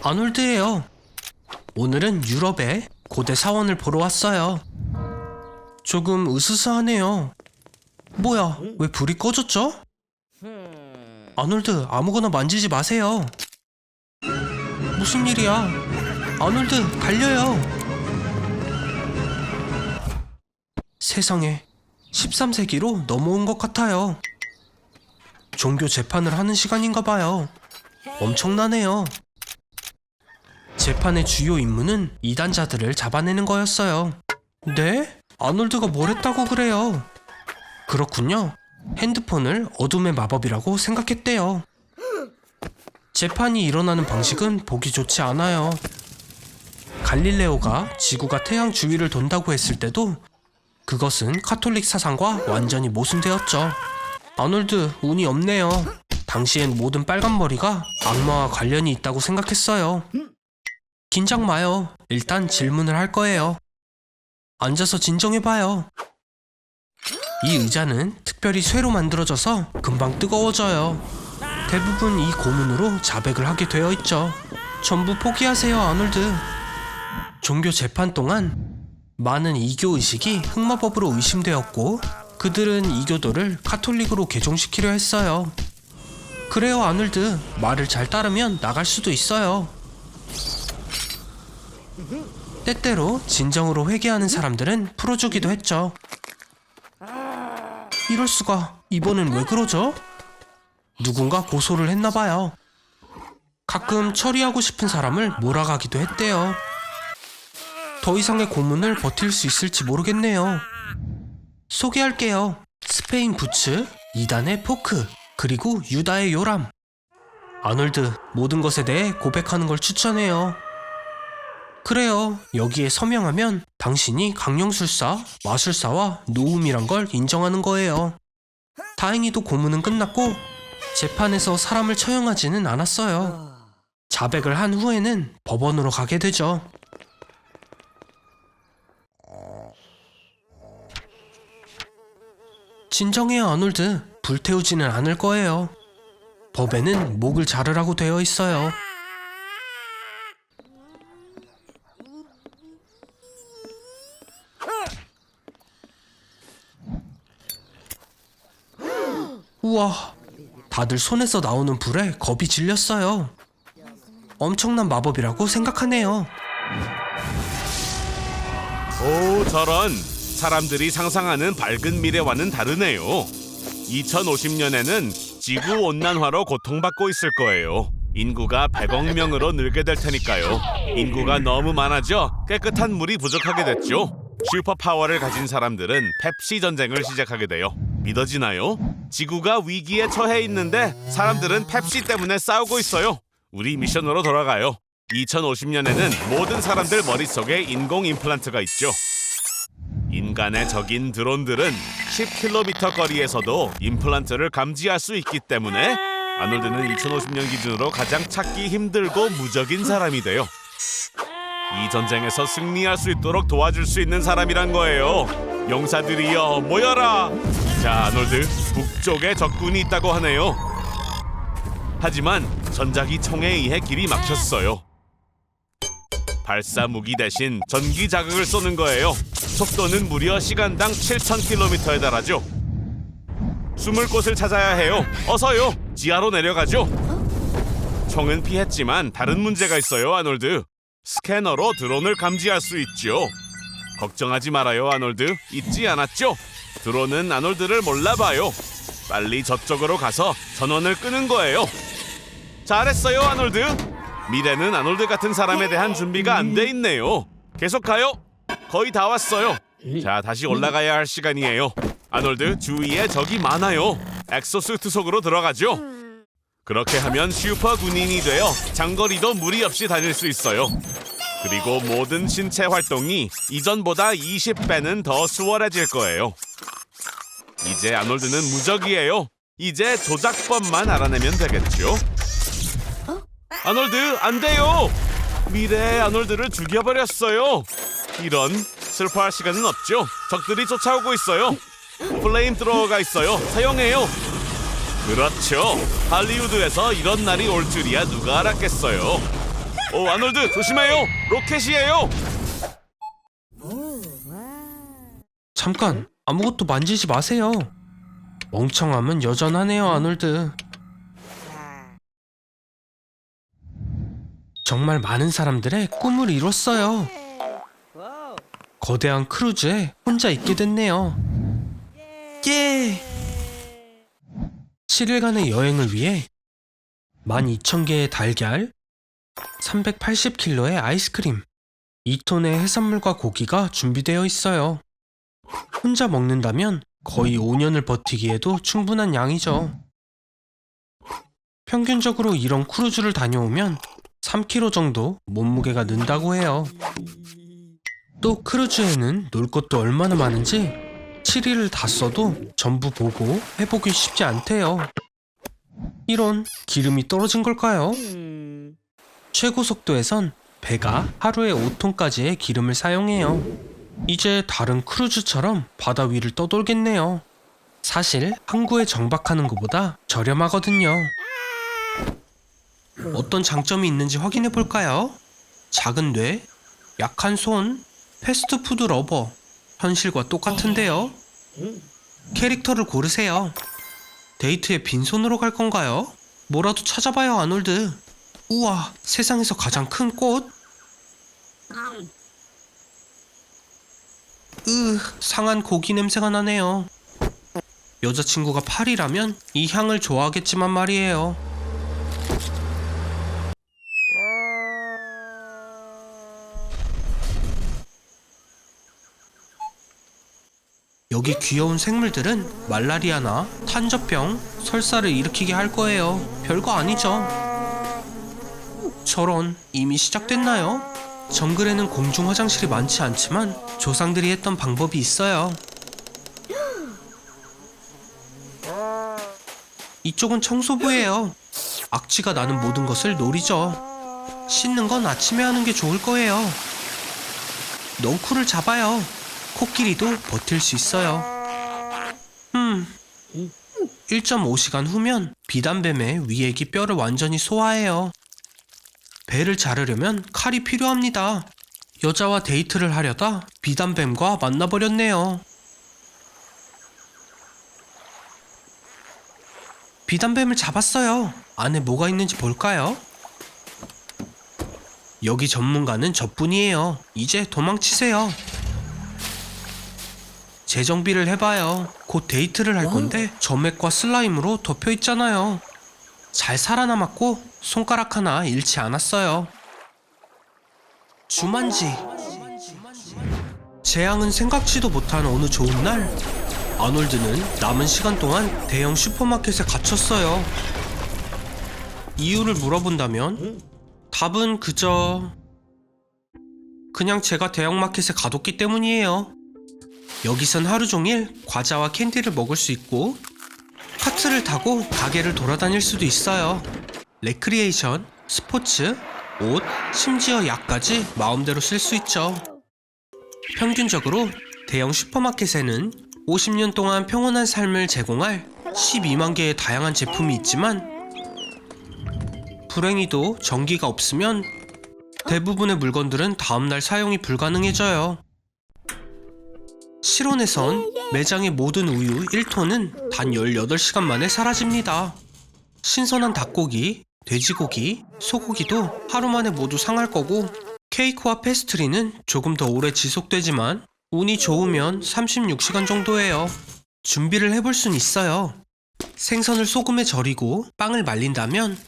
아놀드예요. 오늘은 유럽의 고대 사원을 보러 왔어요. 조금 으스스하네요. 뭐야, 왜 불이 꺼졌죠? 아놀드, 아무거나 만지지 마세요. 무슨 일이야? 아놀드, 달려요. 세상에, 13세기로 넘어온 것 같아요. 종교 재판을 하는 시간인가 봐요. 엄청나네요. 재판의 주요 임무는 이단자들을 잡아내는 거였어요. 네? 아놀드가 뭘 했다고 그래요? 그렇군요. 핸드폰을 어둠의 마법이라고 생각했대요. 재판이 일어나는 방식은 보기 좋지 않아요. 갈릴레오가 지구가 태양 주위를 돈다고 했을 때도 그것은 카톨릭 사상과 완전히 모순되었죠. 아놀드, 운이 없네요. 당시엔 모든 빨간머리가 악마와 관련이 있다고 생각했어요. 긴장 마요. 일단 질문을 할 거예요. 앉아서 진정해봐요. 이 의자는 특별히 쇠로 만들어져서 금방 뜨거워져요. 대부분 이 고문으로 자백을 하게 되어 있죠. 전부 포기하세요, 아놀드. 종교 재판 동안 많은 이교 의식이 흑마법으로 의심되었고 그들은 이교도를 카톨릭으로 개종시키려 했어요. 그래요, 아놀드. 말을 잘 따르면 나갈 수도 있어요. 때때로 진정으로 회개하는 사람들은 풀어주기도 했죠. 이럴 수가, 이번엔 왜 그러죠? 누군가 고소를 했나봐요. 가끔 처리하고 싶은 사람을 몰아가기도 했대요. 더 이상의 고문을 버틸 수 있을지 모르겠네요. 소개할게요. 스페인 부츠, 이단의 포크, 그리고 유다의 요람. 아놀드, 모든 것에 대해 고백하는 걸 추천해요. 그래요. 여기에 서명하면 당신이 강령술사, 마술사와 노움이란 걸 인정하는 거예요. 다행히도 고문은 끝났고 재판에서 사람을 처형하지는 않았어요. 자백을 한 후에는 법원으로 가게 되죠. 진정해요, 아놀드. 불태우지는 않을 거예요. 법에는 목을 자르라고 되어 있어요. 우와, 다들 손에서 나오는 불에 겁이 질렸어요. 엄청난 마법이라고 생각하네요. 오, 저런. 사람들이 상상하는 밝은 미래와는 다르네요. 2050년에는 지구온난화로 고통받고 있을 거예요. 인구가 100억 명으로 늘게 될 테니까요. 인구가 너무 많아져 깨끗한 물이 부족하게 됐죠. 슈퍼파워를 가진 사람들은 펩시 전쟁을 시작하게 돼요. 믿어지나요? 지구가 위기에 처해 있는데 사람들은 펩시 때문에 싸우고 있어요. 우리 미션으로 돌아가요. 2050년에는 모든 사람들 머릿속에 인공 임플란트가 있죠. 인간의 적인 드론들은 10km 거리에서도 임플란트를 감지할 수 있기 때문에 아놀드는 2050년 기준으로 가장 찾기 힘들고 무적인 사람이 돼요. 이 전쟁에서 승리할 수 있도록 도와줄 수 있는 사람이란 거예요. 용사들이여, 모여라! 자, 아놀드, 북쪽에 적군이 있다고 하네요. 하지만 전자기 총에 의해 길이 막혔어요. 발사 무기 대신 전기 자극을 쏘는 거예요. 속도는 무려 시간당 7,000km에 달하죠. 숨을 곳을 찾아야 해요. 어서요. 지하로 내려가죠. 총은 피했지만 다른 문제가 있어요, 아놀드. 스캐너로 드론을 감지할 수 있죠. 걱정하지 말아요, 아놀드. 잊지 않았죠? 드론은 아놀드를 몰라봐요. 빨리 저쪽으로 가서 전원을 끄는 거예요. 잘했어요, 아놀드. 미래는 아놀드 같은 사람에 대한 준비가 안 돼 있네요. 계속 가요. 거의 다 왔어요. 자, 다시 올라가야 할 시간이에요. 아놀드, 주위에 적이 많아요. 엑소수트 속으로 들어가죠. 그렇게 하면 슈퍼 군인이 되어 장거리도 무리 없이 다닐 수 있어요. 그리고 모든 신체 활동이 이전보다 20배는 더 수월해질 거예요. 이제 아놀드는 무적이에요. 이제 조작법만 알아내면 되겠죠. 아놀드, 안 돼요! 미래의 아놀드를 죽여버렸어요. 이런, 슬퍼할 시간은 없죠. 적들이 쫓아오고 있어요. 플레임 트로어가 있어요. 사용해요. 그렇죠. 할리우드에서 이런 날이 올 줄이야 누가 알았겠어요. 아놀드 조심해요. 로켓이에요. 잠깐, 아무것도 만지지 마세요. 멍청함은 여전하네요, 아놀드. 정말 많은 사람들의 꿈을 이뤘어요. 거대한 크루즈에 혼자 있게 됐네요. 예! 7일간의 여행을 위해 12,000개의 달걀, 380kg의 아이스크림, 2톤의 해산물과 고기가 준비되어 있어요. 혼자 먹는다면 거의 5년을 버티기에도 충분한 양이죠. 평균적으로 이런 크루즈를 다녀오면 3kg 정도 몸무게가 는다고 해요. 또 크루즈에는 놀 것도 얼마나 많은지 7일을 다 써도 전부 보고 해보기 쉽지 않대요. 이런, 기름이 떨어진 걸까요? 최고 속도에선 배가 하루에 5톤까지의 기름을 사용해요. 이제 다른 크루즈처럼 바다 위를 떠돌겠네요. 사실 항구에 정박하는 것보다 저렴하거든요. 어떤 장점이 있는지 확인해 볼까요? 작은 뇌, 약한 손, 패스트푸드 러버. 현실과 똑같은데요. 캐릭터를 고르세요. 데이트에 빈손으로 갈 건가요? 뭐라도 찾아봐요, 아놀드. 우와, 세상에서 가장 큰 꽃? 상한 고기 냄새가 나네요. 여자친구가 파리라면 이 향을 좋아하겠지만 말이에요. 여기 귀여운 생물들은 말라리아나 탄저병, 설사를 일으키게 할 거예요. 별거 아니죠. 저런, 이미 시작됐나요? 정글에는 공중 화장실이 많지 않지만 조상들이 했던 방법이 있어요. 이쪽은 청소부예요. 악취가 나는 모든 것을 노리죠. 씻는 건 아침에 하는 게 좋을 거예요. 넝쿨을 잡아요. 코끼리도 버틸 수 있어요. 1.5시간 후면 비단뱀의 위액이 뼈를 완전히 소화해요. 배를 자르려면 칼이 필요합니다. 여자와 데이트를 하려다 비단뱀과 만나버렸네요. 비단뱀을 잡았어요. 안에 뭐가 있는지 볼까요? 여기 전문가는 저뿐이에요. 이제 도망치세요. 재정비를 해봐요. 곧 데이트를 할 건데 점액과 슬라임으로 덮여 있잖아요. 잘 살아남았고 손가락 하나 잃지 않았어요. 주만지. 재앙은 생각지도 못한 어느 좋은 날, 아놀드는 남은 시간 동안 대형 슈퍼마켓에 갇혔어요. 이유를 물어본다면 답은 그냥 제가 대형마켓에 가뒀기 때문이에요. 여기선 하루 종일 과자와 캔디를 먹을 수 있고 카트를 타고 가게를 돌아다닐 수도 있어요. 레크리에이션, 스포츠, 옷, 심지어 약까지 마음대로 쓸 수 있죠. 평균적으로 대형 슈퍼마켓에는 50년 동안 평온한 삶을 제공할 12만 개의 다양한 제품이 있지만 불행히도 전기가 없으면 대부분의 물건들은 다음날 사용이 불가능해져요. 실온에선 매장의 모든 우유 1톤은 단 18시간 만에 사라집니다. 신선한 닭고기, 돼지고기, 소고기도 하루 만에 모두 상할 거고, 케이크와 페스트리는 조금 더 오래 지속되지만 운이 좋으면 36시간 정도예요. 준비를 해볼 순 있어요. 생선을 소금에 절이고 빵을 말린다면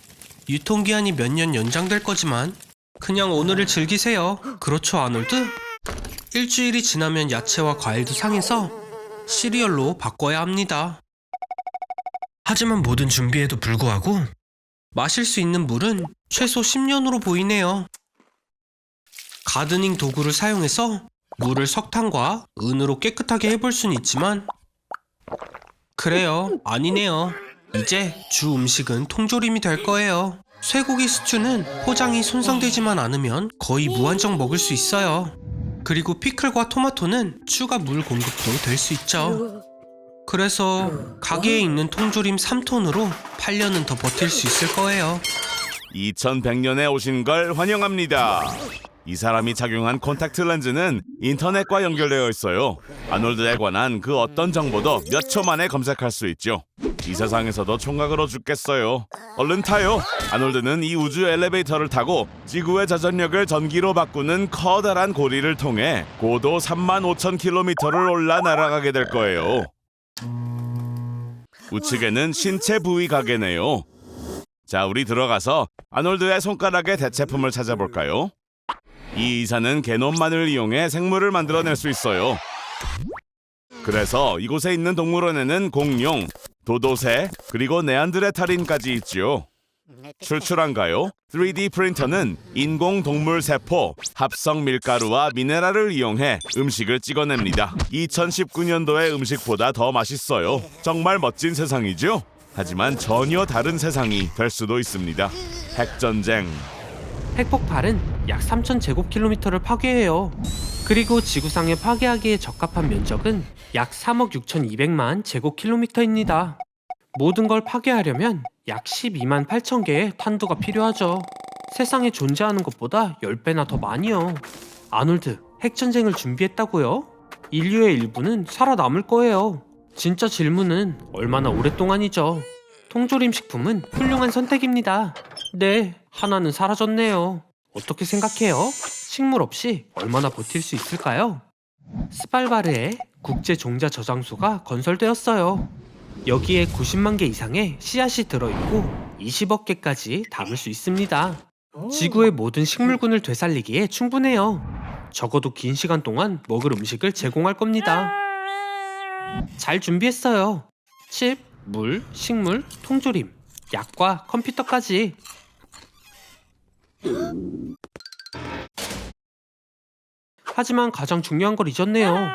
유통기한이 몇 년 연장될 거지만 그냥 오늘을 즐기세요. 그렇죠, 아놀드? 일주일이 지나면 야채와 과일도 상해서 시리얼로 바꿔야 합니다. 하지만 모든 준비에도 불구하고 마실 수 있는 물은 최소 10년으로 보이네요. 가드닝 도구를 사용해서 물을 석탄과 은으로 깨끗하게 해볼 수는 있지만 그래요, 아니네요. 이제 주 음식은 통조림이 될 거예요. 쇠고기 스튜는 포장이 손상되지만 않으면 거의 무한정 먹을 수 있어요. 그리고 피클과 토마토는 추가 물 공급도 될 수 있죠. 그래서 가게에 있는 통조림 3톤으로 8년은 더 버틸 수 있을 거예요. 2100년에 오신 걸 환영합니다. 이 사람이 착용한 콘택트 렌즈는 인터넷과 연결되어 있어요. 아놀드에 관한 그 어떤 정보도 몇 초 만에 검색할 수 있죠. 이 세상에서도 총각으로 죽겠어요. 얼른 타요. 아놀드는 이 우주 엘리베이터를 타고 지구의 자전력을 전기로 바꾸는 커다란 고리를 통해 고도 35,000km를 올라 날아가게 될 거예요. 우측에는 신체 부위 가게네요. 자, 우리 들어가서 아놀드의 손가락의 대체품을 찾아볼까요? 이 의사는 게놈만을 이용해 생물을 만들어낼 수 있어요. 그래서 이곳에 있는 동물원에는 공룡, 도도새, 그리고 네안드레탈인까지 있지요. 출출한가요? 3D 프린터는 인공 동물 세포, 합성 밀가루와 미네랄을 이용해 음식을 찍어냅니다. 2019년도의 음식보다 더 맛있어요. 정말 멋진 세상이죠? 하지만 전혀 다른 세상이 될 수도 있습니다. 핵전쟁. 핵폭발은 약 3,000제곱킬로미터를 파괴해요. 그리고 지구상에 파괴하기에 적합한 면적은 약 3억 6,200만 제곱킬로미터입니다. 모든 걸 파괴하려면 약 12만 8천 개의 탄두가 필요하죠. 세상에 존재하는 것보다 10배나 더 많이요. 아놀드, 핵전쟁을 준비했다고요? 인류의 일부는 살아남을 거예요. 진짜 질문은 얼마나 오랫동안이죠. 통조림 식품은 훌륭한 선택입니다. 네, 하나는 사라졌네요. 어떻게 생각해요? 식물 없이 얼마나 버틸 수 있을까요? 스발바르에 국제 종자 저장소가 건설되었어요. 여기에 90만 개 이상의 씨앗이 들어있고 20억 개까지 담을 수 있습니다. 지구의 모든 식물군을 되살리기에 충분해요. 적어도 긴 시간 동안 먹을 음식을 제공할 겁니다. 잘 준비했어요. 칩, 물, 식물, 통조림, 약과 컴퓨터까지. 하지만 가장 중요한 걸 잊었네요.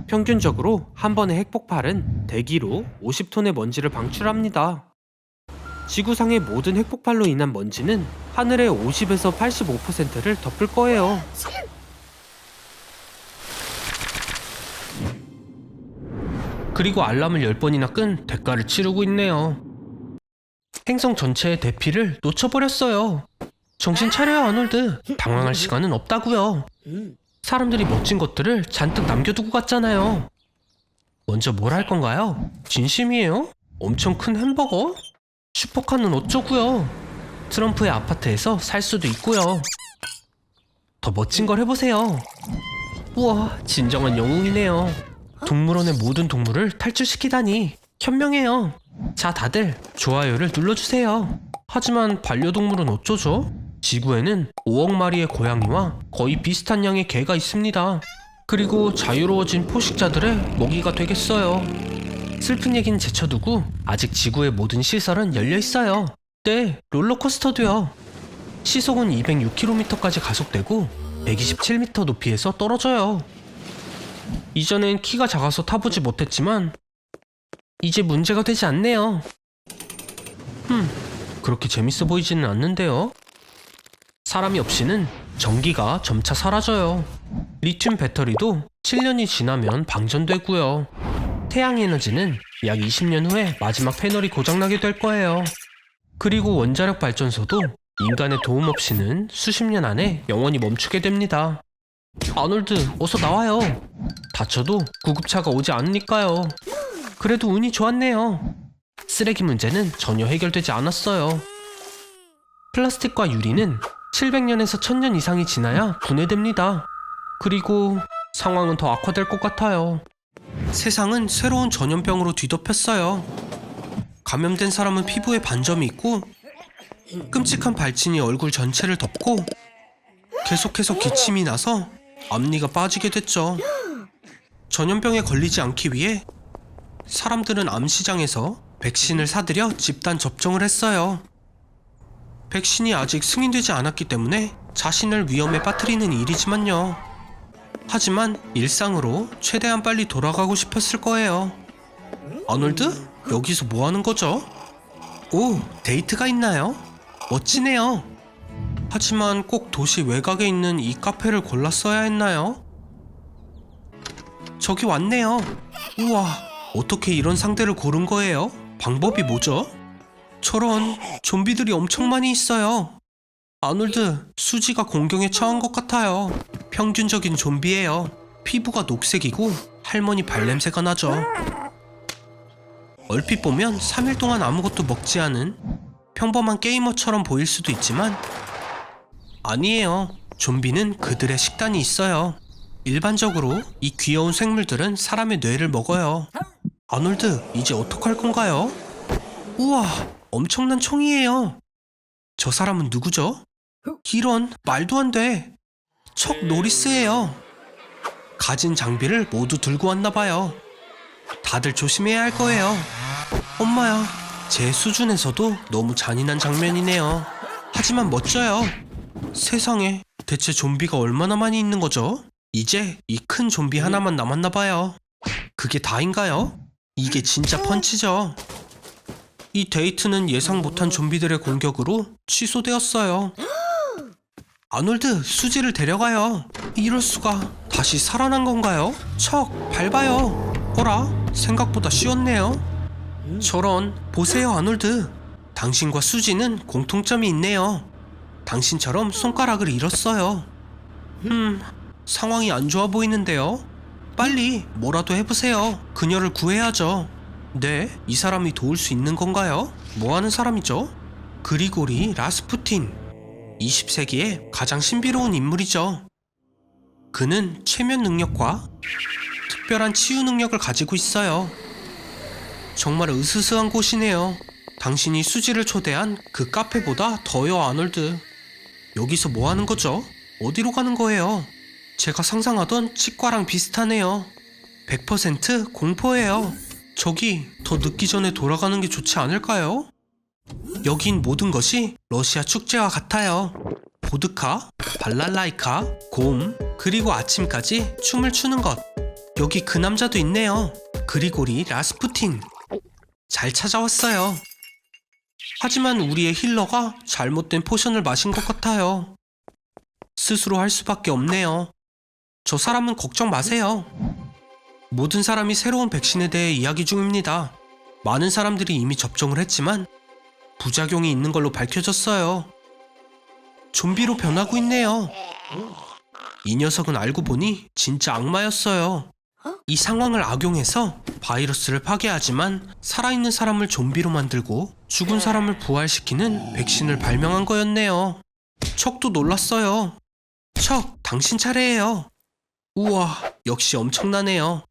평균적으로 한 번의 핵폭발은 대기로 50톤의 먼지를 방출합니다. 지구상의 모든 핵폭발로 인한 먼지는 하늘의 50에서 85%를 덮을 거예요. 그리고 알람을 10번이나 끈 대가를 치르고 있네요. 행성 전체의 대피를 놓쳐버렸어요. 정신 차려요, 아놀드. 당황할 시간은 없다고요. 사람들이 멋진 것들을 잔뜩 남겨두고 갔잖아요. 먼저 뭘 할 건가요? 진심이에요? 엄청 큰 햄버거? 슈퍼카는 어쩌고요? 트럼프의 아파트에서 살 수도 있고요. 더 멋진 걸 해보세요. 우와, 진정한 영웅이네요. 동물원의 모든 동물을 탈출시키다니 현명해요. 자, 다들 좋아요를 눌러주세요. 하지만 반려동물은 어쩌죠? 지구에는 5억 마리의 고양이와 거의 비슷한 양의 개가 있습니다. 그리고 자유로워진 포식자들의 먹이가 되겠어요. 슬픈 얘기는 제쳐두고 아직 지구의 모든 시설은 열려있어요. 네, 롤러코스터도요. 시속은 206km까지 가속되고 127m 높이에서 떨어져요. 이전엔 키가 작아서 타보지 못했지만 이제 문제가 되지 않네요. 그렇게 재밌어 보이지는 않는데요. 사람이 없이는 전기가 점차 사라져요. 리튬 배터리도 7년이 지나면 방전되고요. 태양 에너지는 약 20년 후에 마지막 패널이 고장나게 될 거예요. 그리고 원자력 발전소도 인간의 도움 없이는 수십 년 안에 영원히 멈추게 됩니다. 아놀드, 어서 나와요. 다쳐도 구급차가 오지 않으니까요. 그래도 운이 좋았네요. 쓰레기 문제는 전혀 해결되지 않았어요. 플라스틱과 유리는 700년에서 1000년 이상이 지나야 분해됩니다. 그리고 상황은 더 악화될 것 같아요. 세상은 새로운 전염병으로 뒤덮였어요. 감염된 사람은 피부에 반점이 있고 끔찍한 발진이 얼굴 전체를 덮고 계속해서 기침이 나서 앞니가 빠지게 됐죠. 전염병에 걸리지 않기 위해 사람들은 암시장에서 백신을 사들여 집단 접종을 했어요. 백신이 아직 승인되지 않았기 때문에 자신을 위험에 빠뜨리는 일이지만요. 하지만 일상으로 최대한 빨리 돌아가고 싶었을 거예요. 아놀드? 여기서 뭐 하는 거죠? 오, 데이트가 있나요? 멋지네요. 하지만 꼭 도시 외곽에 있는 이 카페를 골랐어야 했나요? 저기 왔네요. 우와, 어떻게 이런 상대를 고른 거예요? 방법이 뭐죠? 저런, 좀비들이 엄청 많이 있어요. 아놀드, 수지가 공경에 처한 것 같아요. 평균적인 좀비예요. 피부가 녹색이고 할머니 발냄새가 나죠. 얼핏 보면 3일 동안 아무것도 먹지 않은 평범한 게이머처럼 보일 수도 있지만 아니에요. 좀비는 그들의 식단이 있어요. 일반적으로 이 귀여운 생물들은 사람의 뇌를 먹어요. 아놀드, 이제 어떡할 건가요? 우와, 엄청난 총이에요. 저 사람은 누구죠? 이런, 말도 안 돼. 척 노리스예요. 가진 장비를 모두 들고 왔나 봐요. 다들 조심해야 할 거예요. 엄마야, 제 수준에서도 너무 잔인한 장면이네요. 하지만 멋져요. 세상에, 대체 좀비가 얼마나 많이 있는 거죠? 이제 이 큰 좀비 하나만 남았나 봐요. 그게 다인가요? 이게 진짜 펀치죠. 이 데이트는 예상 못한 좀비들의 공격으로 취소되었어요. 아놀드, 수지를 데려가요. 이럴 수가. 다시 살아난 건가요? 척, 밟아요. 어라? 생각보다 쉬웠네요. 저런, 보세요 아놀드. 당신과 수지는 공통점이 있네요. 당신처럼 손가락을 잃었어요. 상황이 안 좋아 보이는데요. 빨리 뭐라도 해보세요. 그녀를 구해야죠. 네, 이 사람이 도울 수 있는 건가요? 뭐 하는 사람이죠? 그리고리 라스푸틴. 20세기의 가장 신비로운 인물이죠. 그는 최면 능력과 특별한 치유 능력을 가지고 있어요. 정말 으스스한 곳이네요. 당신이 수지를 초대한 그 카페보다 더요, 아놀드. 여기서 뭐 하는 거죠? 어디로 가는 거예요? 제가 상상하던 치과랑 비슷하네요. 100% 공포예요. 저기 더 늦기 전에 돌아가는 게 좋지 않을까요? 여긴 모든 것이 러시아 축제와 같아요. 보드카, 발랄라이카, 곰, 그리고 아침까지 춤을 추는 것. 여기 그 남자도 있네요. 그리고리 라스푸틴. 잘 찾아왔어요. 하지만 우리의 힐러가 잘못된 포션을 마신 것 같아요. 스스로 할 수밖에 없네요. 저 사람은 걱정 마세요. 모든 사람이 새로운 백신에 대해 이야기 중입니다. 많은 사람들이 이미 접종을 했지만 부작용이 있는 걸로 밝혀졌어요. 좀비로 변하고 있네요. 이 녀석은 알고 보니 진짜 악마였어요. 이 상황을 악용해서 바이러스를 파괴하지만 살아있는 사람을 좀비로 만들고 죽은 사람을 부활시키는 백신을 발명한 거였네요. 척도 놀랐어요. 척, 당신 차례예요. 우와, 역시 엄청나네요.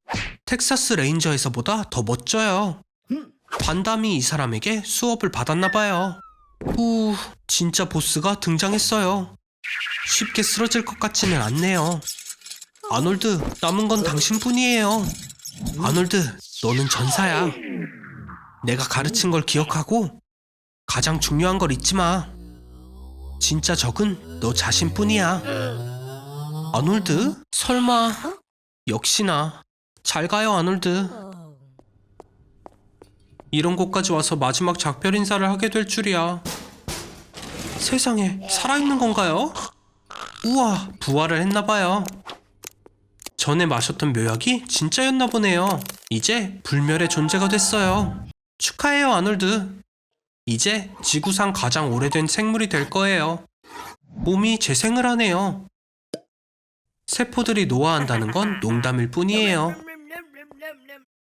텍사스 레인저에서보다 더 멋져요. 반담이 이 사람에게 수업을 받았나봐요. 진짜 보스가 등장했어요. 쉽게 쓰러질 것 같지는 않네요. 아놀드, 남은 건 당신뿐이에요. 아놀드, 너는 전사야. 내가 가르친 걸 기억하고 가장 중요한 걸 잊지 마. 진짜 적은 너 자신뿐이야. 아놀드? 설마. 역시나. 잘 가요, 아놀드. 이런 곳까지 와서 마지막 작별 인사를 하게 될 줄이야. 세상에, 살아있는 건가요? 우와, 부활을 했나봐요. 전에 마셨던 묘약이 진짜였나 보네요. 이제 불멸의 존재가 됐어요. 축하해요, 아놀드. 이제 지구상 가장 오래된 생물이 될 거예요. 몸이 재생을 하네요. 세포들이 노화한다는 건 농담일 뿐이에요.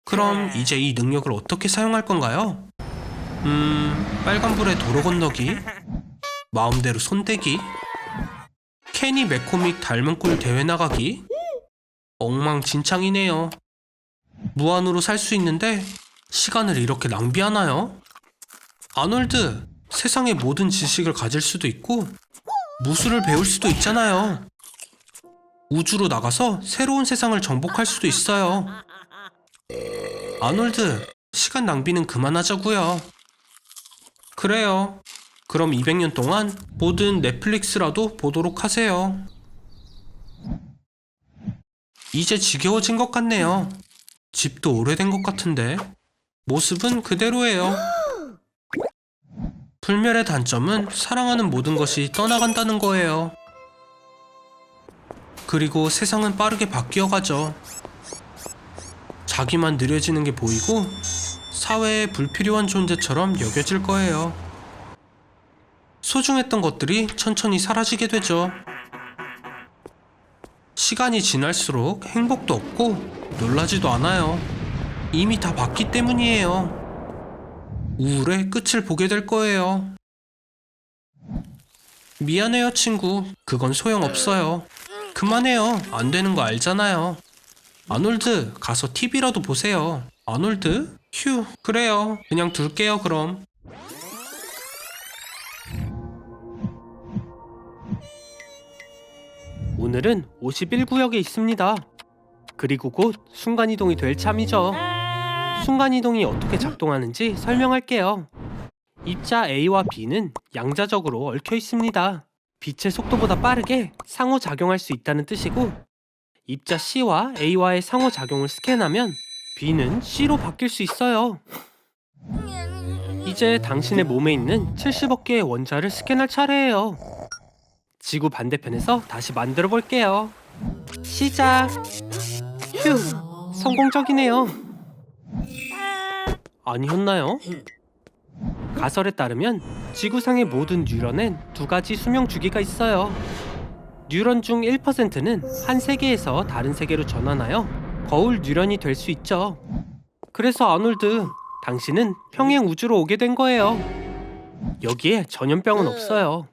그럼 이제 이 능력을 어떻게 사용할 건가요? 빨간불에 도로 건너기, 마음대로 손대기, 케니 매코믹 닮은 꼴 대회 나가기. 엉망진창이네요. 무한으로 살 수 있는데 시간을 이렇게 낭비하나요? 아놀드, 세상의 모든 지식을 가질 수도 있고 무술을 배울 수도 있잖아요. 우주로 나가서 새로운 세상을 정복할 수도 있어요. 아놀드, 시간 낭비는 그만하자고요. 그래요. 그럼 200년 동안 모든 넷플릭스라도 보도록 하세요. 이제 지겨워진 것 같네요. 집도 오래된 것 같은데 모습은 그대로예요. 불멸의 단점은 사랑하는 모든 것이 떠나간다는 거예요. 그리고 세상은 빠르게 바뀌어가죠. 자기만 느려지는 게 보이고 사회에 불필요한 존재처럼 여겨질 거예요. 소중했던 것들이 천천히 사라지게 되죠. 시간이 지날수록 행복도 없고 놀라지도 않아요. 이미 다 봤기 때문이에요. 우울의 끝을 보게 될 거예요. 미안해요, 친구. 그건 소용없어요. 그만해요. 안 되는 거 알잖아요. 아놀드, 가서 TV라도 보세요. 아놀드? 휴, 그래요. 그냥 둘게요, 그럼. 오늘은 51구역에 있습니다. 그리고 곧 순간이동이 될 참이죠. 순간이동이 어떻게 작동하는지 설명할게요. 입자 A와 B는 양자적으로 얽혀 있습니다. 빛의 속도보다 빠르게 상호작용할 수 있다는 뜻이고, 입자 C와 A와의 상호작용을 스캔하면 B는 C로 바뀔 수 있어요. 이제 당신의 몸에 있는 70억 개의 원자를 스캔할 차례예요. 지구 반대편에서 다시 만들어 볼게요. 시작! 휴, 성공적이네요. 아니었나요? 가설에 따르면 지구상의 모든 뉴런엔 두 가지 수명 주기가 있어요. 뉴런 중 1%는 한 세계에서 다른 세계로 전환하여 거울 뉴런이 될 수 있죠. 그래서 아놀드, 당신은 평행 우주로 오게 된 거예요. 여기에 전염병은 없어요.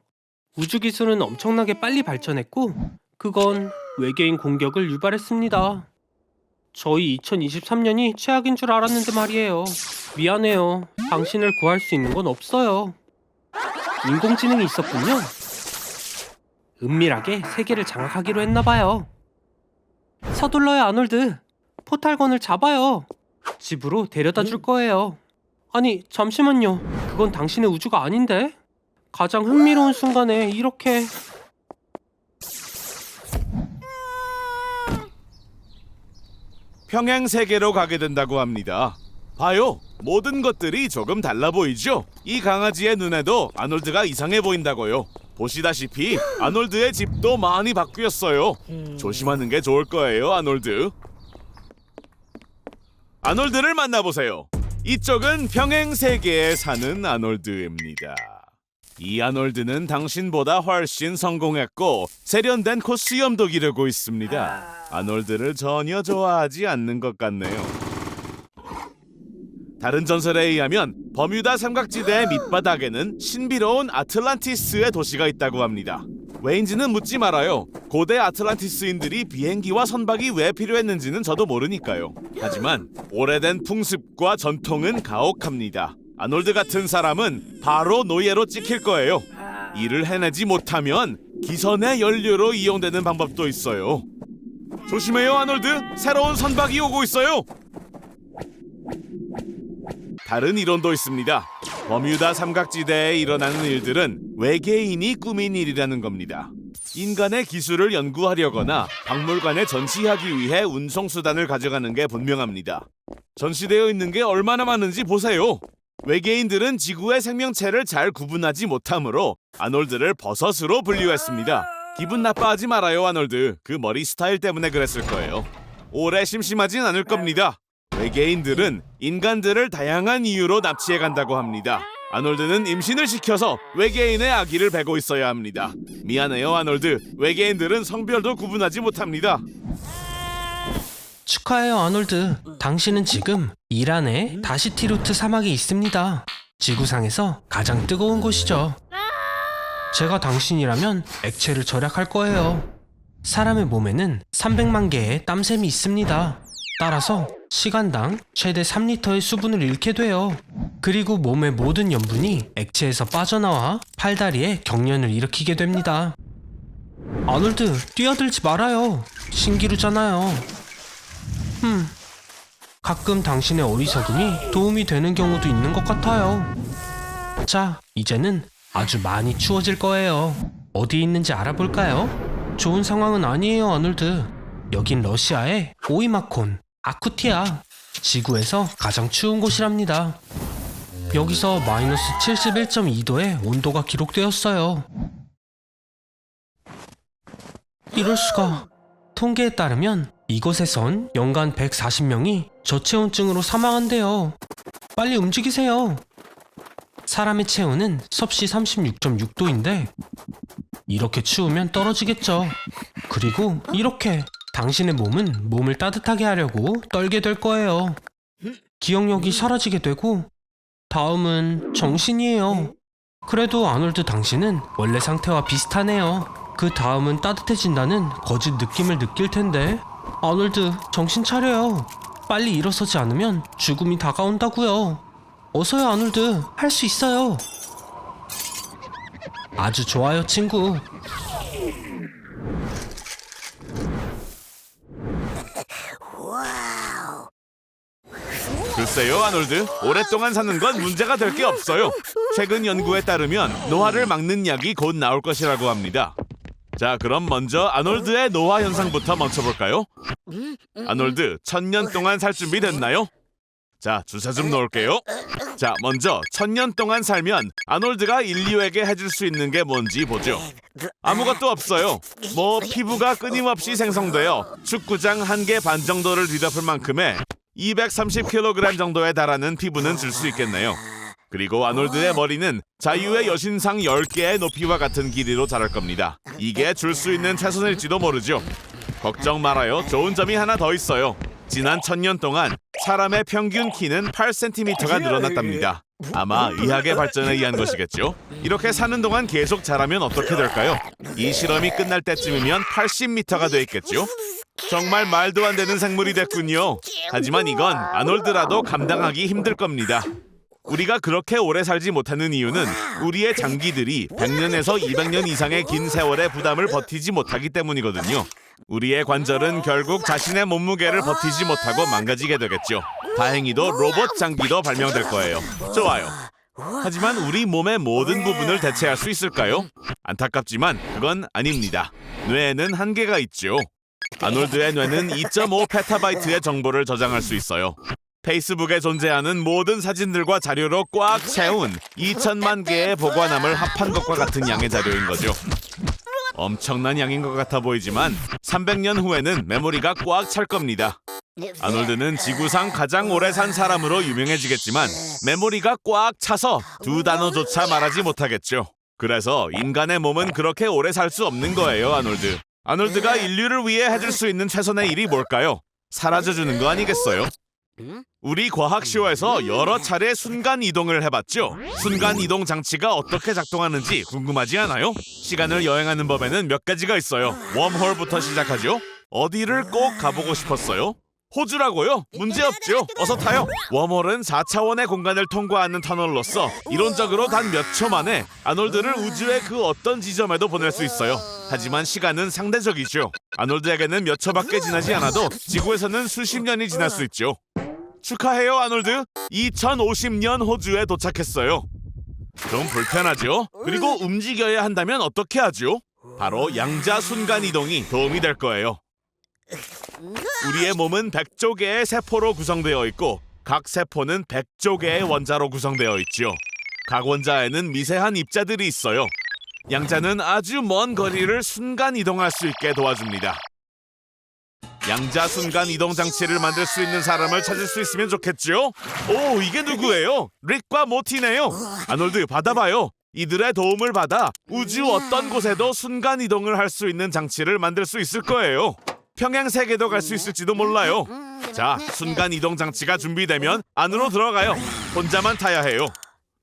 우주 기술은 엄청나게 빨리 발전했고, 그건 외계인 공격을 유발했습니다. 저희 2023년이 최악인 줄 알았는데 말이에요. 미안해요. 당신을 구할 수 있는 건 없어요. 인공지능이 있었군요. 은밀하게 세계를 장악하기로 했나봐요. 서둘러요, 아놀드. 포탈건을 잡아요. 집으로 데려다 줄 거예요. 아니, 잠시만요. 그건 당신의 우주가 아닌데? 가장 흥미로운 순간에 이렇게... 평행 세계로 가게 된다고 합니다. 봐요. 모든 것들이 조금 달라 보이죠? 이 강아지의 눈에도 아놀드가 이상해 보인다고요. 보시다시피 아놀드의 집도 많이 바뀌었어요. 조심하는 게 좋을 거예요, 아놀드. 아놀드를 만나보세요. 이쪽은 평행 세계에 사는 아놀드입니다. 이 아놀드는 당신보다 훨씬 성공했고 세련된 코 수염도 기르고 있습니다. 아놀드를 전혀 좋아하지 않는 것 같네요. 다른 전설에 의하면 버뮤다 삼각지대의 밑바닥에는 신비로운 아틀란티스의 도시가 있다고 합니다. 왜인지는 묻지 말아요. 고대 아틀란티스인들이 비행기와 선박이 왜 필요했는지는 저도 모르니까요. 하지만 오래된 풍습과 전통은 가혹합니다. 아놀드 같은 사람은 바로 노예로 찍힐 거예요. 일을 해내지 못하면 기선의 연료로 이용되는 방법도 있어요. 조심해요, 아놀드. 새로운 선박이 오고 있어요. 다른 이론도 있습니다. 버뮤다 삼각지대에 일어나는 일들은 외계인이 꾸민 일이라는 겁니다. 인간의 기술을 연구하려거나 박물관에 전시하기 위해 운송수단을 가져가는 게 분명합니다. 전시되어 있는 게 얼마나 많은지 보세요. 외계인들은 지구의 생명체를 잘 구분하지 못하므로 아놀드를 버섯으로 분류했습니다. 기분 나빠하지 말아요, 아놀드. 그 머리 스타일 때문에 그랬을 거예요. 오래 심심하진 않을 겁니다. 외계인들은 인간들을 다양한 이유로 납치해 간다고 합니다. 아놀드는 임신을 시켜서 외계인의 아기를 베고 있어야 합니다. 미안해요, 아놀드. 외계인들은 성별도 구분하지 못합니다. 축하해요, 아놀드. 당신은 지금 이란의 다시티루트 사막에 있습니다. 지구상에서 가장 뜨거운 곳이죠. 제가 당신이라면 액체를 절약할 거예요. 사람의 몸에는 300만 개의 땀샘이 있습니다. 따라서 시간당 최대 3리터의 수분을 잃게 돼요. 그리고 몸의 모든 염분이 액체에서 빠져나와 팔다리에 경련을 일으키게 됩니다. 아놀드, 뛰어들지 말아요. 신기루잖아요. 가끔 당신의 어리석음이 도움이 되는 경우도 있는 것 같아요. 자, 이제는 아주 많이 추워질 거예요. 어디 있는지 알아볼까요? 좋은 상황은 아니에요, 아놀드. 여긴 러시아의 오이마콘, 아쿠티아. 지구에서 가장 추운 곳이랍니다. 여기서 마이너스 71.2도의 온도가 기록되었어요. 이럴 수가. 통계에 따르면 이곳에선 연간 140명이 저체온증으로 사망한대요. 빨리 움직이세요. 사람의 체온은 섭씨 36.6도인데 이렇게 추우면 떨어지겠죠. 그리고 이렇게 당신의 몸은 몸을 따뜻하게 하려고 떨게 될 거예요. 기억력이 사라지게 되고 다음은 정신이에요. 그래도 아놀드 당신은 원래 상태와 비슷하네요. 그 다음은 따뜻해진다는 거짓 느낌을 느낄 텐데 아놀드 정신 차려요. 빨리 일어서지 않으면 죽음이 다가온다고요. 어서요 아놀드, 할 수 있어요. 아주 좋아요 친구. 글쎄요, 아놀드. 오랫동안 사는 건 문제가 될 게 없어요. 최근 연구에 따르면 노화를 막는 약이 곧 나올 것이라고 합니다. 자, 그럼 먼저 아놀드의 노화 현상부터 멈춰볼까요? 아놀드, 1000년 동안 살 준비 됐나요? 자, 주사 좀 넣을게요. 자, 먼저 1000년 동안 살면 아놀드가 인류에게 해줄 수 있는 게 뭔지 보죠. 아무것도 없어요. 뭐 피부가 끊임없이 생성되어 축구장 1개 반 정도를 뒤덮을 만큼의 230kg 정도에 달하는 피부는 줄 수 있겠네요. 그리고 아놀드의 머리는 자유의 여신상 10개의 높이와 같은 길이로 자랄 겁니다. 이게 줄 수 있는 최선일지도 모르죠. 걱정 말아요. 좋은 점이 하나 더 있어요. 지난 1000년 동안 사람의 평균 키는 8cm가 늘어났답니다. 아마 의학의 발전에 의한 것이겠죠. 이렇게 사는 동안 계속 자라면 어떻게 될까요? 이 실험이 끝날 때쯤이면 80m가 돼 있겠죠. 정말 말도 안 되는 생물이 됐군요. 하지만 이건 아놀드라도 감당하기 힘들 겁니다. 우리가 그렇게 오래 살지 못하는 이유는 우리의 장기들이 100년에서 200년 이상의 긴 세월의 부담을 버티지 못하기 때문이거든요. 우리의 관절은 결국 자신의 몸무게를 버티지 못하고 망가지게 되겠죠. 다행히도 로봇 장기도 발명될 거예요. 좋아요. 하지만 우리 몸의 모든 부분을 대체할 수 있을까요? 안타깝지만 그건 아닙니다. 뇌에는 한계가 있죠. 아놀드의 뇌는 2.5 페타바이트의 정보를 저장할 수 있어요. 페이스북에 존재하는 모든 사진들과 자료로 꽉 채운 2천만 개의 보관함을 합한 것과 같은 양의 자료인 거죠. 엄청난 양인 것 같아 보이지만 300년 후에는 메모리가 꽉 찰 겁니다. 아놀드는 지구상 가장 오래 산 사람으로 유명해지겠지만 메모리가 꽉 차서 2단어조차 말하지 못하겠죠. 그래서 인간의 몸은 그렇게 오래 살 수 없는 거예요, 아놀드. 아놀드가 인류를 위해 해줄 수 있는 최선의 일이 뭘까요? 사라져주는 거 아니겠어요? 우리 과학쇼에서 여러 차례 순간이동을 해봤죠. 순간이동 장치가 어떻게 작동하는지 궁금하지 않아요? 시간을 여행하는 법에는 몇 가지가 있어요. 웜홀부터 시작하죠. 어디를 꼭 가보고 싶었어요? 호주라고요? 문제없죠. 어서 타요. 웜홀은 4차원의 공간을 통과하는 터널로서 이론적으로 단 몇 초 만에 아놀드를 우주의 그 어떤 지점에도 보낼 수 있어요. 하지만 시간은 상대적이죠. 아놀드에게는 몇 초밖에 지나지 않아도 지구에서는 수십 년이 지날 수 있죠. 축하해요, 아놀드. 2050년 호주에 도착했어요. 좀 불편하죠? 그리고 움직여야 한다면 어떻게 하죠? 바로 양자 순간이동이 도움이 될 거예요. 우리의 몸은 100조 개의 세포로 구성되어 있고 각 세포는 100조 개의 원자로 구성되어 있죠. 각 원자에는 미세한 입자들이 있어요. 양자는 아주 먼 거리를 순간이동할 수 있게 도와줍니다. 양자 순간 이동 장치를 만들 수 있는 사람을 찾을 수 있으면 좋겠죠? 오, 이게 누구예요? 릭과 모티네요. 아놀드, 받아봐요. 이들의 도움을 받아 우주 어떤 곳에도 순간 이동을 할 수 있는 장치를 만들 수 있을 거예요. 평행 세계도 갈 수 있을지도 몰라요. 자, 순간 이동 장치가 준비되면 안으로 들어가요. 혼자만 타야 해요.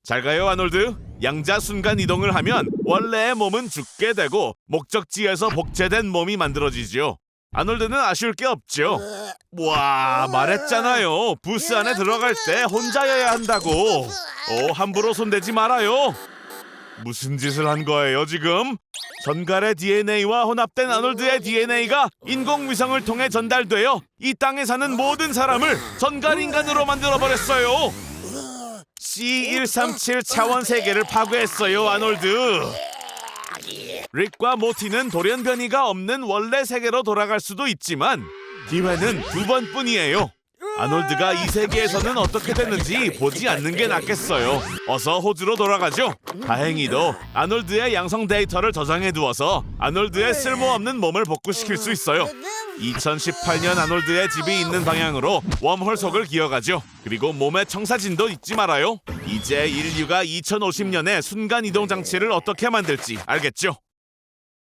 잘 가요, 아놀드. 양자 순간 이동을 하면 원래의 몸은 죽게 되고 목적지에서 복제된 몸이 만들어지죠. 아놀드는 아쉬울 게 없죠. 와, 말했잖아요. 부스 안에 들어갈 때 혼자여야 한다고. 함부로 손대지 말아요. 무슨 짓을 한 거예요, 지금? 전갈의 DNA와 혼합된 아놀드의 DNA가 인공위성을 통해 전달되어 이 땅에 사는 모든 사람을 전갈인간으로 만들어버렸어요. C137 차원 세계를 파괴했어요, 아놀드. 릭과 모티는 돌연변이가 없는 원래 세계로 돌아갈 수도 있지만 기회는 2번뿐이에요. 아놀드가 이 세계에서는 어떻게 됐는지 보지 않는 게 낫겠어요. 어서 호주로 돌아가죠. 다행히도 아놀드의 양성 데이터를 저장해 두어서 아놀드의 쓸모없는 몸을 복구시킬 수 있어요. 2018년 아놀드의 집이 있는 방향으로 웜홀 속을 기어가죠. 그리고 몸의 청사진도 잊지 말아요. 이제 인류가 2050년에 순간이동 장치를 어떻게 만들지 알겠죠?